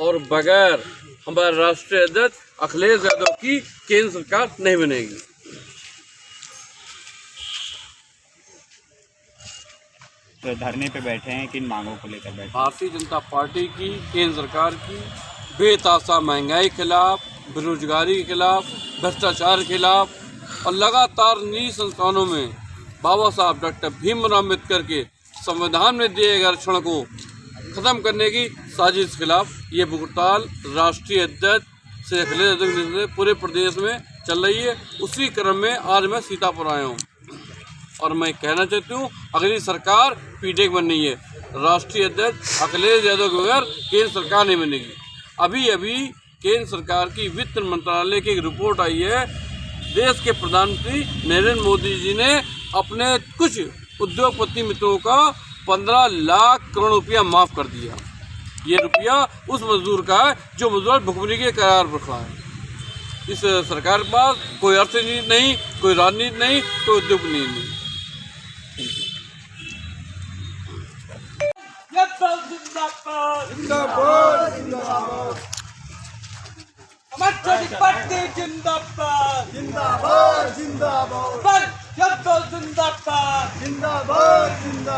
और बगैर हमारे राष्ट्रीय अध्यक्ष अखिलेश यादव की केंद्र सरकार नहीं बनेगी। तो धरने पे बैठे हैं, किन मांगों को लेकर बैठे? भारतीय जनता पार्टी की, केंद्र सरकार की बेतासा महंगाई के खिलाफ, बेरोजगारी के खिलाफ, भ्रष्टाचार के खिलाफ और लगातार निजी संस्थानों में बाबा साहब डॉक्टर भीमराव अम्बेडकर के संविधान में दिए गए आरक्षण को ख़त्म करने की साजिश के खिलाफ ये भूख हड़ताल राष्ट्रीय अध्यक्ष से अखिलेश यादव ने पूरे प्रदेश में चल रही है। उसी क्रम में आज मैं सीतापुर आया हूँ और मैं कहना चाहती हूँ अगली सरकार पीढ़ी बन रही है, राष्ट्रीय अध्यक्ष अखिलेश यादव के बगैर केंद्र सरकार नहीं बनेगी। अभी अभी केंद्र सरकार की वित्त मंत्रालय की एक रिपोर्ट आई है, देश के प्रधानमंत्री नरेंद्र मोदी जी ने अपने कुछ उद्योगपति मित्रों का 15 लाख करोड़ रुपया माफ़ कर दिया। ये रुपया उस मजदूर का है जो मजदूर भुखमरी के करार पर खड़ा है। इस सरकार के पास कोई अर्थनीति नहीं, कोई राजनीति नहीं, कोई उद्योग नीति नहीं। जिंदाबाद जिंदाबाद समाजवादी पार्टी जिंदाबाद जिंदाबाद जिंदाबाद जिंदाबाद जिंदाबाद जिंदाबाद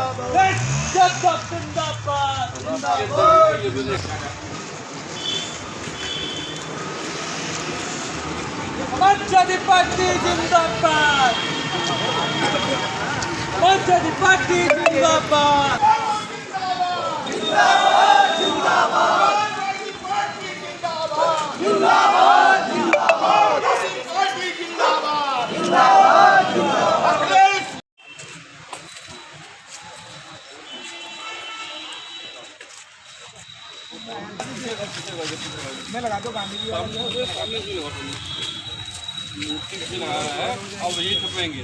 जिंदाबाद समाजवादी पार्टी जिंदाबाद समाजवादी पार्टी जिंदाबाद मैं लगा दो गांधी जी सामने से मूर्ति से लगा रहा है और यही छपेंगे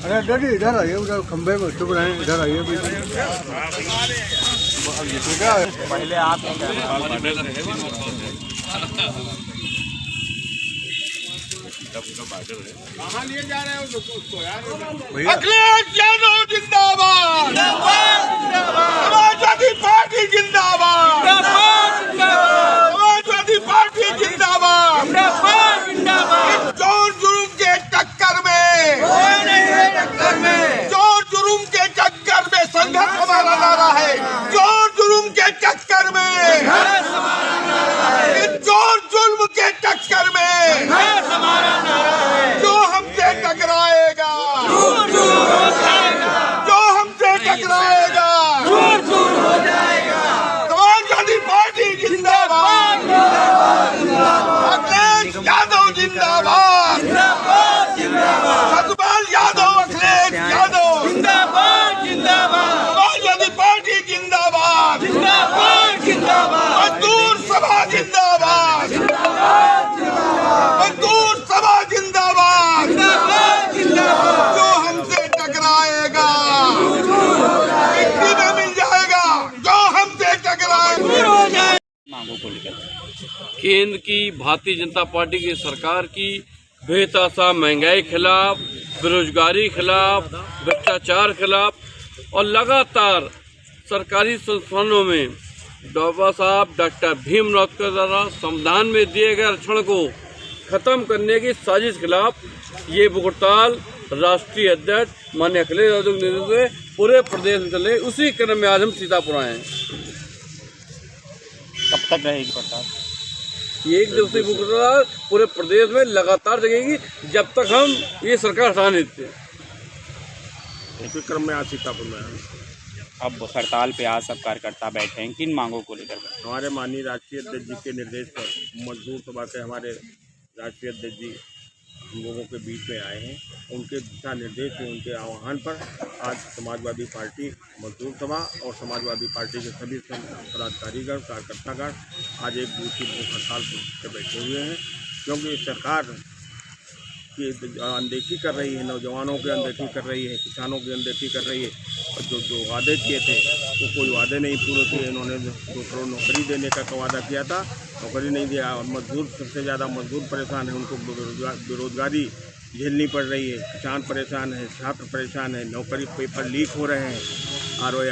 अरे डैडी इधर आइए, उधर खंबे में चुप रहे, इधर आइए। पहले आप कहाँ लिए जा रहे हो उसको यार? अखिलेश यादव जिंदाबाद, समाजवादी पार्टी जिंदाबाद, समाजवादी पार्टी जिंदाबाद। चोर जुर्म के चक्कर में, चोर जुर्म के चक्कर में संघर्ष हमारा नारा है। चोर जुर्म के चक्कर में, चोर जुर्म के चक्कर में जो हमसे टकराएगा, जो हमसे टकराएगा, समाजवादी पार्टी जिंदाबाद, अखिलेश यादव जिंदाबाद, सतपाल यादव, अखिलेश यादव समाजवादी पार्टी जिंदाबाद, मजदूर सभा जिंदाबाद, मजदूर सभा जिंदाबाद। जो हमसे टकराएगा मिट्टी में मिल जाएगा, जो हमसे टकराएगा। मांगों को लेकर केंद्र की भारतीय जनता पार्टी की सरकार की बेतासा महंगाई के खिलाफ, बेरोजगारी के खिलाफ, भ्रष्टाचार के खिलाफ और लगातार सरकारी संस्थानों में बाबा साहब डॉक्टर भीमराव अम्बेडकर द्वारा संविधान में दिए गए आरक्षण को ख़त्म करने की साजिश के खिलाफ ये भूख हड़ताल राष्ट्रीय अध्यक्ष माननीय अखिलेश यादव के नेतृत्व से पूरे प्रदेश में चले। उसी क्रम में आज हम सीतापुर आए हैं। कब तक रहेगी हड़ताल? ये एक दिवसीय भूख हड़ताल पूरे प्रदेश में लगातार जगेगी जब तक हम ये सरकार हटा नहीं देते। इसी क्रम में आज सीतापुर में आए। अब हड़ताल पे आज सब कार्यकर्ता बैठे हैं, किन मांगों को लेकर? हमारे माननीय राष्ट्रीय अध्यक्ष जी के निर्देश पर मजदूर सभा के हमारे राष्ट्रीय अध्यक्ष जी हम लोगों के बीच में आए हैं। उनके दिशा निर्देश में, उनके आह्वान पर आज समाजवादी पार्टी मजदूर सभा और समाजवादी पार्टी के सभी पदाधिकारीगण, कार्यकर्तागण आज एक दूसरी भूख हड़ताल पर बैठे हुए हैं, क्योंकि सरकार की अनदेखी कर रही है, नौजवानों की अनदेखी कर रही है, किसानों की अनदेखी कर रही है। और जो वादे किए थे वो कोई वादे नहीं पूरे किए। इन्होंने 2 करोड़ नौकरी देने का वादा किया था, नौकरी नहीं दिया। और मजदूर, सबसे ज़्यादा मजदूर परेशान है, उनको बेरोजगारी झेलनी पड़ रही है, किसान परेशान है, छात्र परेशान है, नौकरी पेपर लीक हो रहे हैं,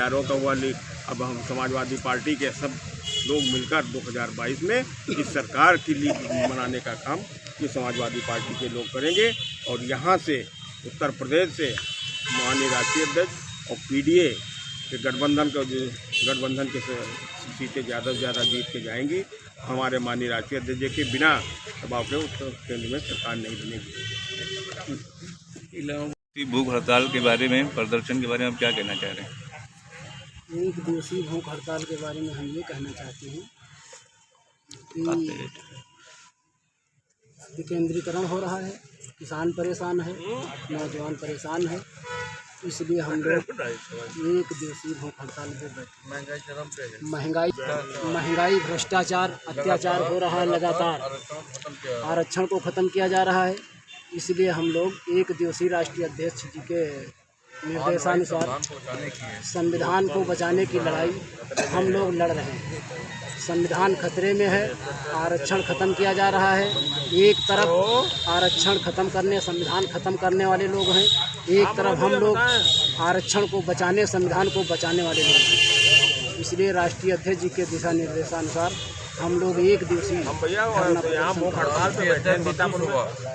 RO का हुआ लीक। अब हम समाजवादी पार्टी के सब लोग मिलकर 2022 में इस सरकार की लीक मनाने का काम ये समाजवादी पार्टी के लोग करेंगे। और यहाँ से उत्तर प्रदेश से माननीय राष्ट्रीय अध्यक्ष और PDA के गठबंधन के सीटें ज़्यादा से ज़्यादा जीत के जाएंगी। हमारे माननीय राष्ट्रीय अध्यक्ष के बिना दबाव के उत्तर केंद्र में सरकार नहीं बनेगी। भूख हड़ताल के बारे में, प्रदर्शन के बारे में आप क्या कहना चाह रहे हैं? एक दिवसीय भूख हड़ताल के बारे में हम ये कहना चाहते हैं कि विकेंद्रीकरण हो रहा है, किसान परेशान है, नौजवान परेशान है, इसलिए हम लोग एक दिवसीय भूख हड़ताल पर बैठे। महंगाई, भ्रष्टाचार, अत्याचार हो रहा है लगातार, आरक्षण को ख़त्म किया जा रहा है, इसलिए हम लोग एक दिवसीय राष्ट्रीय अध्यक्ष जी के निर्देशानुसार संविधान को बचाने की लड़ाई हम लोग लड़ रहे हैं। संविधान खतरे में है, आरक्षण ख़त्म किया जा रहा है। एक तरफ आरक्षण ख़त्म करने, संविधान ख़त्म करने वाले लोग हैं, एक तरफ हम लोग आरक्षण को बचाने, संविधान को बचाने वाले लोग हैं। इसलिए राष्ट्रीय अध्यक्ष जी के दिशा निर्देशानुसार हम लोग एक दिवसीय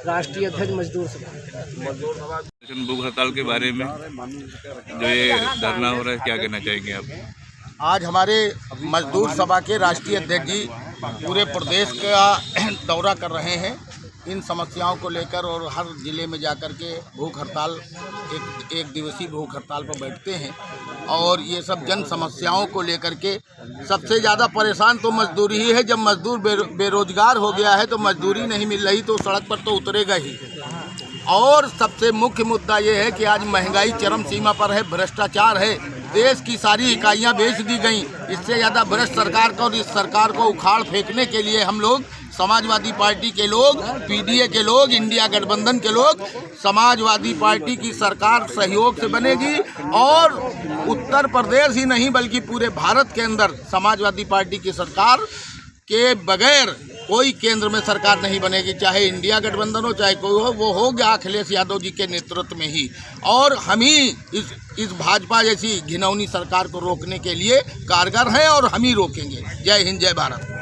राष्ट्रीय अध्यक्ष मजदूर सभा भूख हड़ताल के बारे में जो ये धरना हो रहा है, क्या कहना चाहेंगे आप? आज हमारे मजदूर सभा के राष्ट्रीय अध्यक्ष जी पूरे प्रदेश का दौरा कर रहे हैं इन समस्याओं को लेकर, और हर ज़िले में जाकर के भूख हड़ताल एक दिवसीय भूख हड़ताल पर बैठते हैं। और ये सब जन समस्याओं को लेकर के सबसे ज़्यादा परेशान तो मजदूरी ही है। जब मजदूर बेरोजगार हो गया है तो मजदूरी नहीं मिल रही तो सड़क पर तो उतरेगा ही। और सबसे मुख्य मुद्दा ये है कि आज महंगाई चरम सीमा पर है, भ्रष्टाचार है, देश की सारी इकाइयां बेच दी गई। इससे ज़्यादा भ्रष्ट सरकार को और इस सरकार को उखाड़ फेंकने के लिए हम लोग समाजवादी पार्टी के लोग, PDA के लोग, इंडिया गठबंधन के लोग, समाजवादी पार्टी की सरकार सहयोग से बनेगी। और उत्तर प्रदेश ही नहीं बल्कि पूरे भारत के अंदर समाजवादी पार्टी की सरकार के बगैर कोई केंद्र में सरकार नहीं बनेगी, चाहे इंडिया गठबंधन हो चाहे कोई हो, वो हो गया अखिलेश यादव जी के नेतृत्व में ही। और हम ही इस भाजपा जैसी घिनौनी सरकार को रोकने के लिए कारगर हैं और हम ही रोकेंगे। जय हिंद, जय भारत।